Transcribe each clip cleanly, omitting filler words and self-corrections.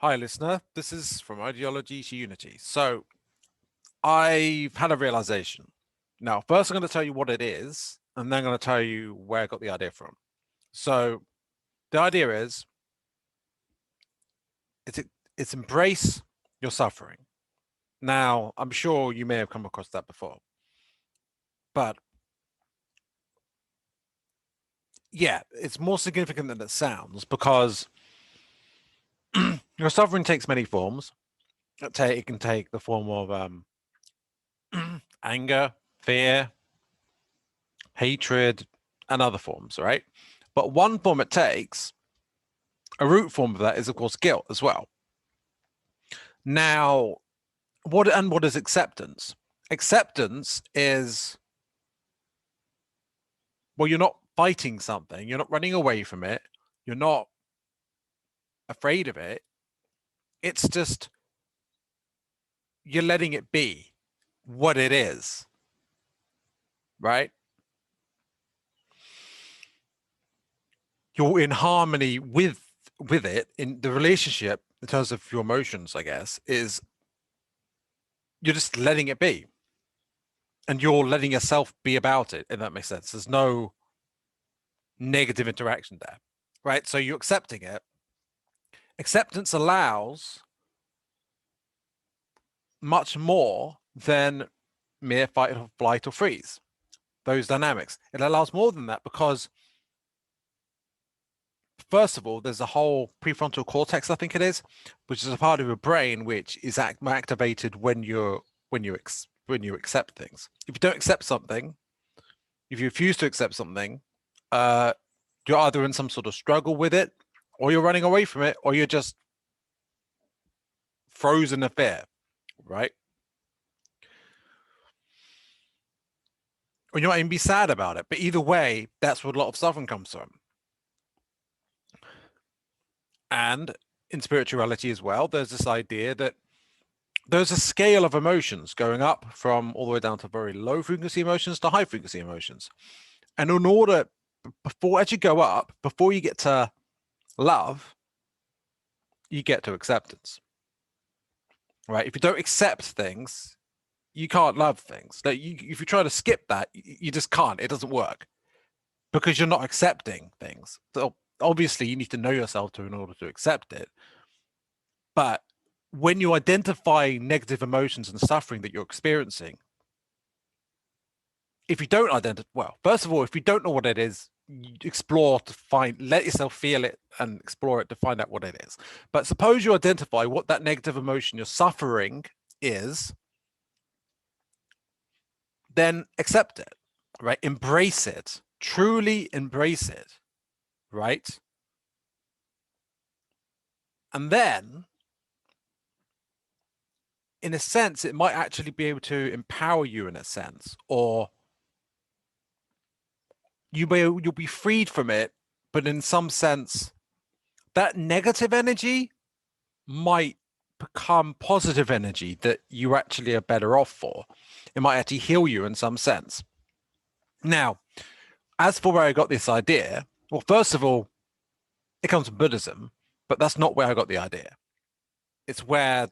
Hi, listener. This is From Ideology to Unity. So I've had a realization. Now, first I'm going to tell you what it is, and then I'm going to tell you where I got the idea from. So the idea is it's, it's embrace your suffering. Now, I'm sure you may have come across that before, but yeah, it's more significant than it sounds because your suffering takes many forms. It can take the form of anger, fear, hatred, and other forms, right? But one form it takes, a root form of that is, of course, guilt as well. Now, what is acceptance? Acceptance is, well, you're not fighting something, you're not running away from it, you're not afraid of it. It's just you're letting it be what it is, right? You're in harmony with it in the relationship in terms of your emotions, I guess, is you're just letting it be. And you're letting yourself be about it, if that makes sense. There's no negative interaction there, right? So you're accepting it. Acceptance allows much more than mere fight or flight or freeze, those dynamics. It allows more than that because, first of all, there's a whole prefrontal cortex, I think it is, which is a part of your brain which is activated when you accept things. If you don't accept something, if you refuse to accept something, you're either in some sort of struggle with it, or you're running away from it, or you're just frozen in fear, right? Or you might even be sad about it. But either way, that's where a lot of suffering comes from. And in spirituality as well, there's this idea that there's a scale of emotions going up from all the way down to very low frequency emotions to high frequency emotions. And in order, as you go up, before you get to love, you get to acceptance, right? If you don't accept things, you can't love things. Like if you try to skip that, you just can't. It doesn't work because you're not accepting things. So obviously, you need to know yourself in order to accept it. But when you identify negative emotions and suffering that you're experiencing, if you don't identify, well, first of all, if you don't know what it is, you explore to let yourself feel it and explore it to find out what it is. But suppose you identify what that negative emotion you're suffering is, then accept it, right? Embrace it, truly embrace it, right? And then, in a sense, it might actually be able to empower you in a sense, or you'll be freed from it, but in some sense, that negative energy might become positive energy that you actually are better off for. It might actually heal you in some sense. Now, as for where I got this idea, well, first of all, it comes from Buddhism, but that's not where I got the idea. It's where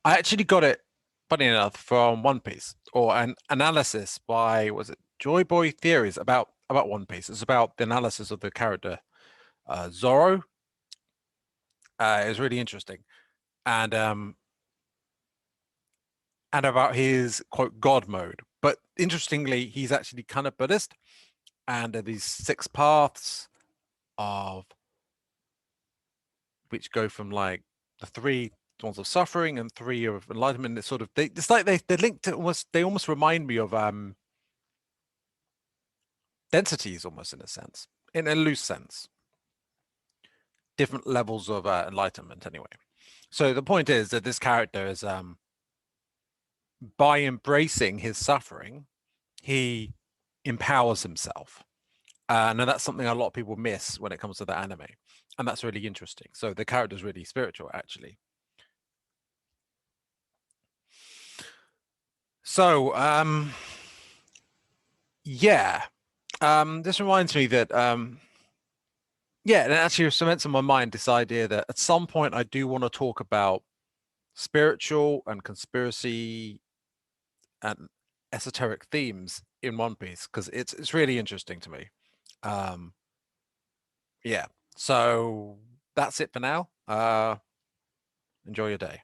I actually got it, funny enough, from One Piece, or an analysis by, was it Joy Boy Theories about One Piece. It's about the analysis of the character Zoro. It was really interesting, and about his quote God mode. But interestingly, he's actually kind of Buddhist, and these 6 paths of which go from like the 3 ones of suffering and 3 of enlightenment. It's sort of it's like they're linked to almost. They almost remind me of densities, almost in a sense, in a loose sense. Different levels of enlightenment, anyway. So the point is that this character is by embracing his suffering, he empowers himself. And that's something a lot of people miss when it comes to the anime. And that's really interesting. So the character is really spiritual, actually. So, yeah, this reminds me that Yeah, and it actually cements in my mind this idea that at some point I do want to talk about spiritual and conspiracy and esoteric themes in One Piece because it's really interesting to me. Um, yeah, so that's it for now. Enjoy your day.